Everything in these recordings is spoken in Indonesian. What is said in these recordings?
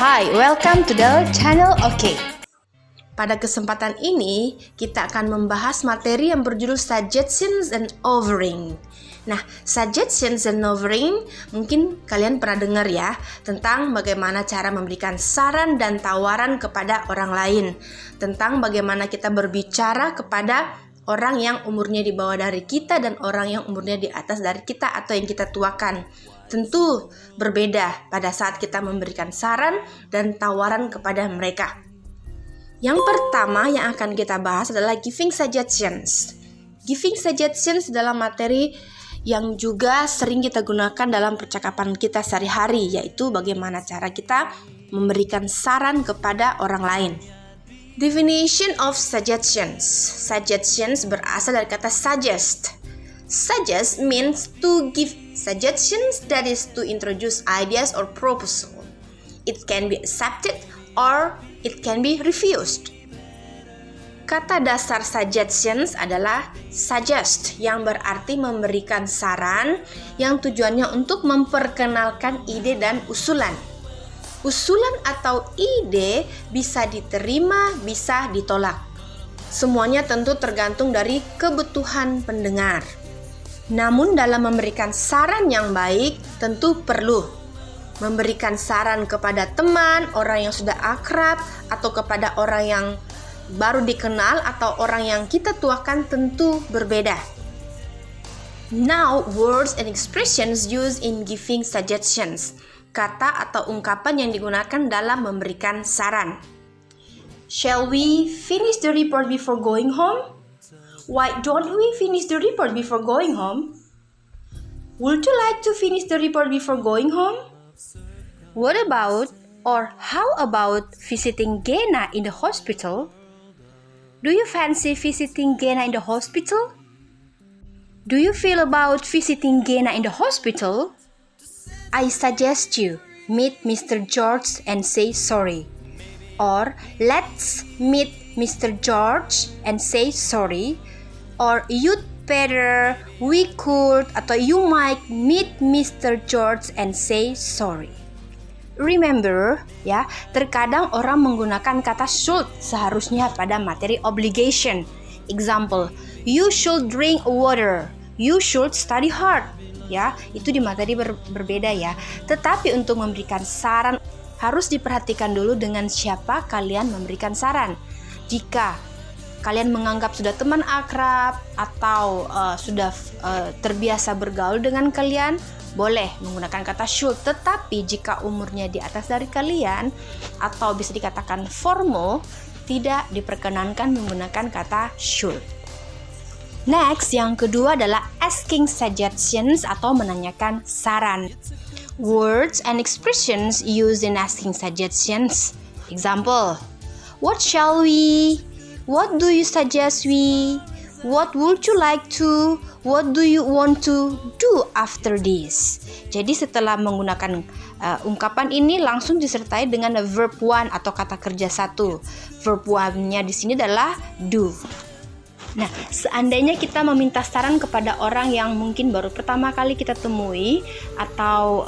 Hi, welcome to the channel OK. Pada kesempatan ini, kita akan membahas materi yang berjudul Suggestions and Offering. Nah, Suggestions and Offering mungkin kalian pernah dengar ya, tentang bagaimana cara memberikan saran dan tawaran kepada orang lain, tentang bagaimana kita berbicara kepada orang yang umurnya di bawah dari kita dan orang yang umurnya di atas dari kita atau yang kita tuakan. Tentu berbeda pada saat kita memberikan saran dan tawaran kepada mereka. Yang pertama yang akan kita bahas adalah giving suggestions. Giving suggestions adalah materi yang juga sering kita gunakan dalam percakapan kita sehari-hari, yaitu bagaimana cara kita memberikan saran kepada orang lain. Definition of suggestions. Suggestions berasal dari kata suggest. Suggest means to give suggestions, that is to introduce ideas or proposal. It can be accepted or it can be refused. Kata dasar suggestions adalah suggest, yang berarti memberikan saran yang tujuannya untuk memperkenalkan ide dan usulan. Usulan atau ide bisa diterima, bisa ditolak. Semuanya tentu tergantung dari kebutuhan pendengar. Namun dalam memberikan saran yang baik, tentu perlu memberikan saran kepada teman, orang yang sudah akrab, atau kepada orang yang baru dikenal, atau orang yang kita tuakan tentu berbeda. Now, words and expressions used in giving suggestions. Kata atau ungkapan yang digunakan dalam memberikan saran. Shall we finish the report before going home? Why don't we finish the report before going home? Would you like to finish the report before going home? What about or how about visiting Gena in the hospital? Do you fancy visiting Gena in the hospital? Do you feel about visiting Gena in the hospital? I suggest you meet Mr. George and say sorry. Or let's meet Mr. George and say sorry. Or you'd better, we could, atau you might meet Mr. George and say sorry. Remember, ya, terkadang orang menggunakan kata should seharusnya pada materi obligation. Example, you should drink water, you should study hard. Ya, itu di materi berbeda ya. Tetapi untuk memberikan saran harus diperhatikan dulu dengan siapa kalian memberikan saran. Jika kalian menganggap sudah teman akrab atau sudah terbiasa bergaul dengan kalian, boleh menggunakan kata should. Tetapi jika umurnya di atas dari kalian atau bisa dikatakan formal, tidak diperkenankan menggunakan kata should. Next, yang kedua adalah asking suggestions atau menanyakan saran. Words and expressions used in asking suggestions. Example, what shall we? What do you suggest we? What would you like to? What do you want to do after this? Jadi setelah menggunakan ungkapan ini langsung disertai dengan verb one atau kata kerja satu. Verb one-nya di sini adalah do. Nah, seandainya kita meminta saran kepada orang yang mungkin baru pertama kali kita temui atau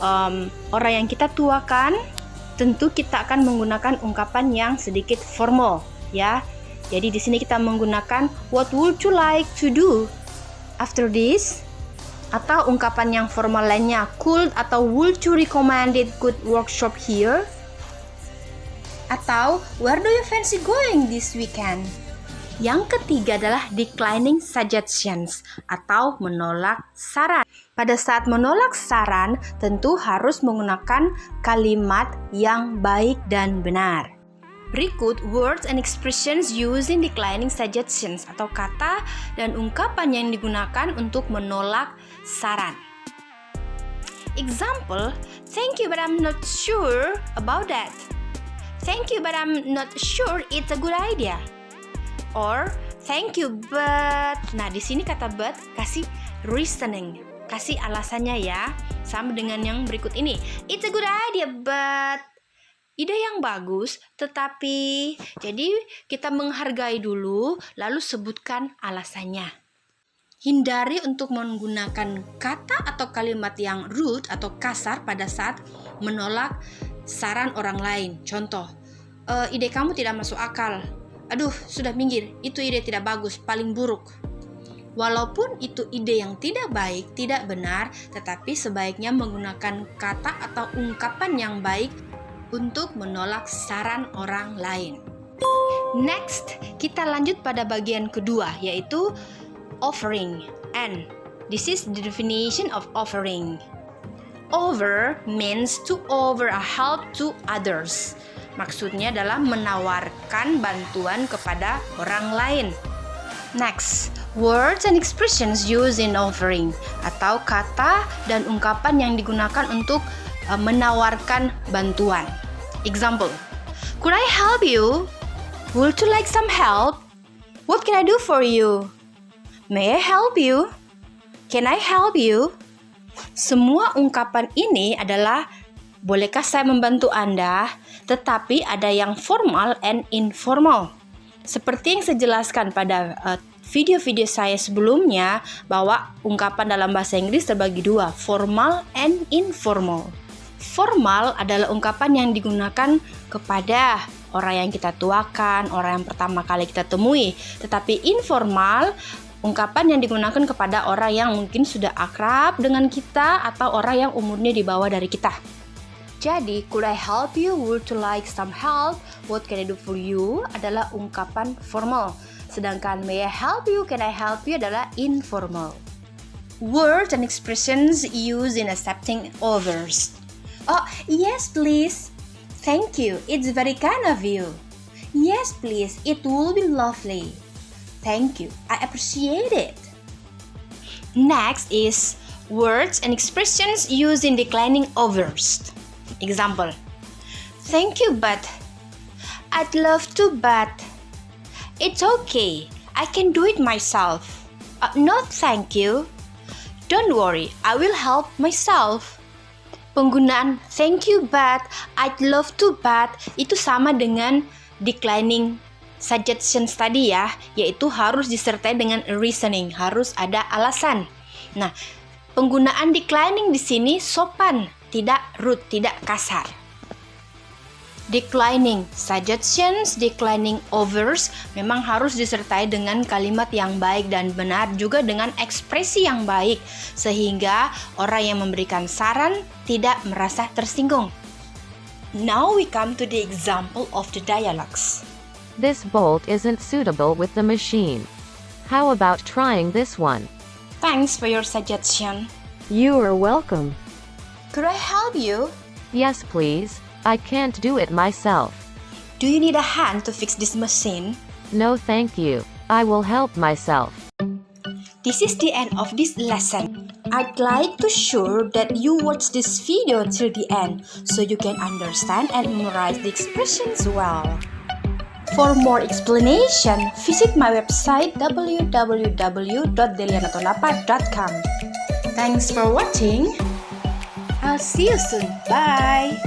orang yang kita tuakan, tentu kita akan menggunakan ungkapan yang sedikit formal, ya. Jadi di sini kita menggunakan what would you like to do after this? Atau ungkapan yang formal lainnya could atau would you recommend it good workshop here? Atau where do you fancy going this weekend? Yang ketiga adalah declining suggestions atau menolak saran. Pada saat menolak saran tentu harus menggunakan kalimat yang baik dan benar. Berikut words and expressions used in declining suggestions atau kata dan ungkapan yang digunakan untuk menolak saran. Example, thank you but I'm not sure about that. Thank you but I'm not sure it's a good idea. Or thank you but. Nah, di sini kata but kasih reasoning, kasih alasannya ya. Sama dengan yang berikut ini. It's a good idea but. Ide yang bagus, tetapi jadi kita menghargai dulu, lalu sebutkan alasannya. Hindari untuk menggunakan kata atau kalimat yang rude atau kasar pada saat menolak saran orang lain. Contoh, ide kamu tidak masuk akal. Aduh, sudah minggir, itu ide tidak bagus, paling buruk. Walaupun itu ide yang tidak baik, tidak benar, tetapi sebaiknya menggunakan kata atau ungkapan yang baik untuk menolak saran orang lain. Next, kita lanjut pada bagian kedua, yaitu offering. And this is the definition of offering. Offer means to offer a help to others. Maksudnya adalah menawarkan bantuan kepada orang lain. Next, words and expressions used in offering, atau kata dan ungkapan yang digunakan untuk menawarkan bantuan. Example, could I help you? Would you like some help? What can I do for you? May I help you? Can I help you? Semua ungkapan ini adalah bolehkah saya membantu Anda, tetapi ada yang formal and informal. Seperti yang saya jelaskan pada video-video saya sebelumnya, bahwa ungkapan dalam bahasa Inggris terbagi dua, formal and informal. Formal adalah ungkapan yang digunakan kepada orang yang kita tuakan, orang yang pertama kali kita temui. Tetapi informal, ungkapan yang digunakan kepada orang yang mungkin sudah akrab dengan kita atau orang yang umurnya di bawah dari kita. Jadi, could I help you? Would you like some help? What can I do for you? Adalah ungkapan formal. Sedangkan may I help you? Can I help you? Adalah informal. Words and expressions used in accepting offers. Oh, yes please. Thank you. It's very kind of you. Yes please. It will be lovely. Thank you. I appreciate it. Next is words and expressions used in declining offers. Example, thank you, but I'd love to, but it's okay. I can do it myself. No, thank you. Don't worry, I will help myself. Penggunaan thank you, but I'd love to, but itu sama dengan declining suggestions tadi ya, yaitu harus disertai dengan reasoning, harus ada alasan. Nah, penggunaan declining di sini sopan, tidak rude, tidak kasar. Declining suggestions, declining offers memang harus disertai dengan kalimat yang baik dan benar, juga dengan ekspresi yang baik, sehingga orang yang memberikan saran tidak merasa tersinggung. Now we come to the example of the dialogues. This bolt isn't suitable with the machine. How about trying this one? Thanks for your suggestion. You are welcome. Could I help you? Yes, please. I can't do it myself. Do you need a hand to fix this machine? No, thank you. I will help myself. This is the end of this lesson. I'd like to sure that you watch this video till the end so you can understand and memorize the expressions well. For more explanation, visit my website www.delianatonapa.com. Thanks for watching. I'll see you soon. Bye.